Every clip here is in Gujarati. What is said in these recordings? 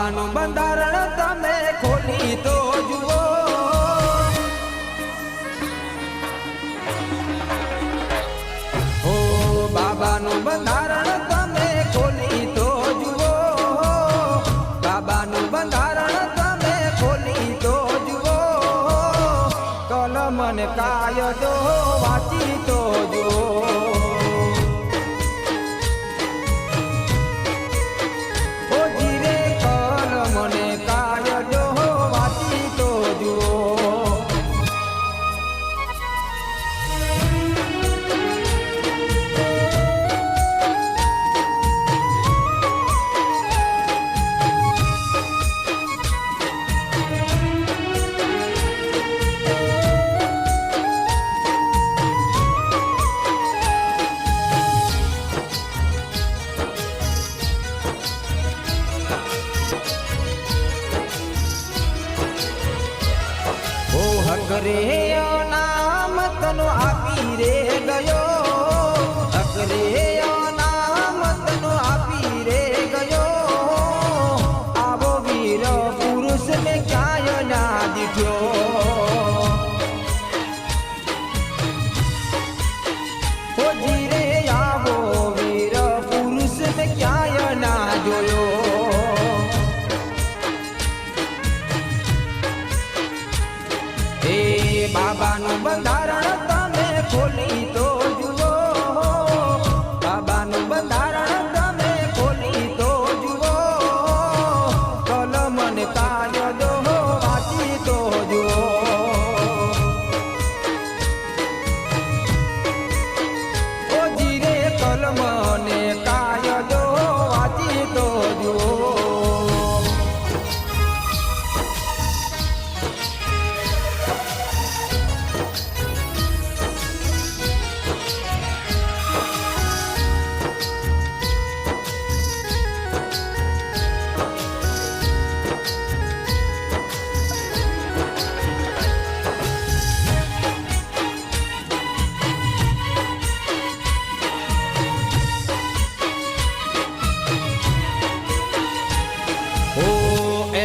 બાબાનું બંધારણ તમે ખોલી તો જુઓ. ઓ બાબાનું બંધારણ તમે ખોલી તો જુઓ. બાબાનું બંધારણ તમે ખોલી તો જુઓ. કલમ અને કાયદો વાંચી તો જુઓ. અકરે નામ તનો આપી રે ગયો. અકરે નામ તનો આપી રે ગયો. આવો વીર પુરુષ ને ક્યાંય ના દીઠ્યો. ઓ જીરે આવો વીર પુરુષ ને ક્યાંય ના જોયો. બાબાનું બંધારણ તમે ખોલી તો જુઓ. બાબાનું બંધારણ તમે ખોલી તો જુઓ. કલમ અને કાયદો વાંચી તો જુઓ. ઓ જીરે કલમ અને કાયદો વાંચી તો જુઓ.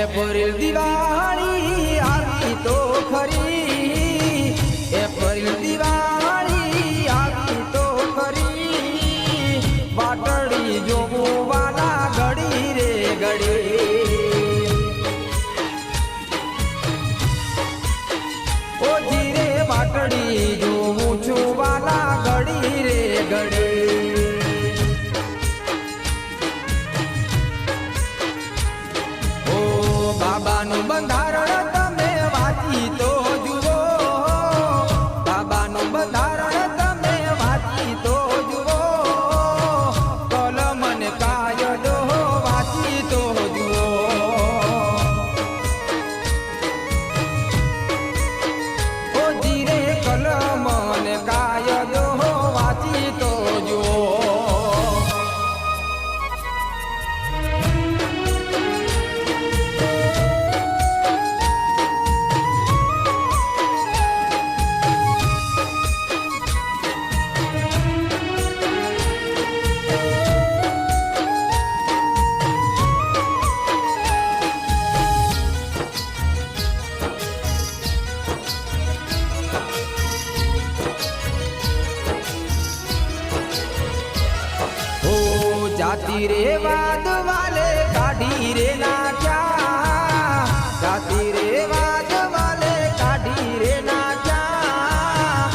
એપ્રિલ દિવાળી આવી તો ખરી. એપ્રિલ દિવાળી આવી તો ખરી. વાટડી જોવું વાલા ઘડી રે ઘડી. ઓ જીરે વાટડી જોવું છું વાલા ઘડી રે ઘડી. બાબાનું બંધારણ તમે વાંચી તો જુઓ. બાબાનું બંધારણ તમે વાંચી તો જુઓ. કલમ અને કાયદો વાંચી તો જુઓ. ઓ જીરે કલમ અને કાયદો વાંચી તો જુઓ. જાતિ રે વાદ વાલે કાઢી રે નાખ્યા. જાતિ રે વાદ વાલે કાઢી રે નાખ્યા.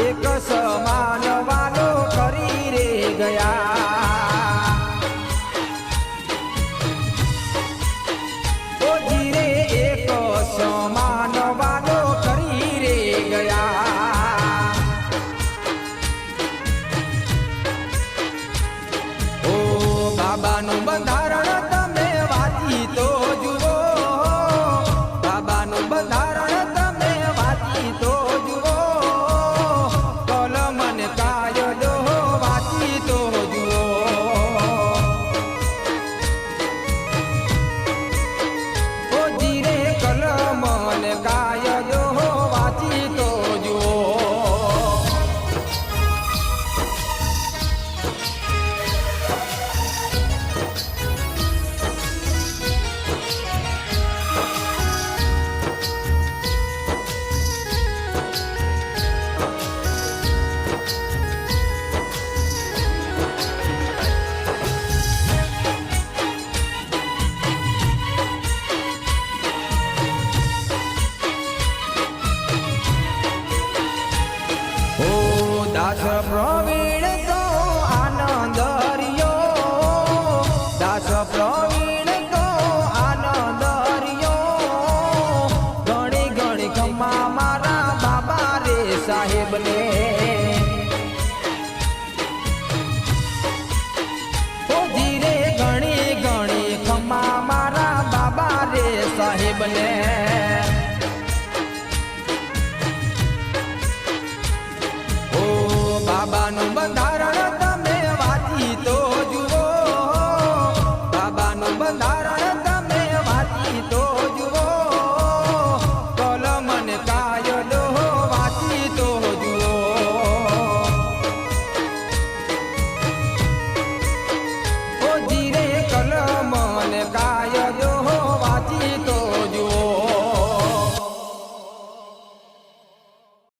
એક સમાન વાલો કરી રે ગયા. ઓ જીરે એક સમાન વાલો કરી રે ગયા. બાબાનું બંધારણ દાસ પ્રવીણ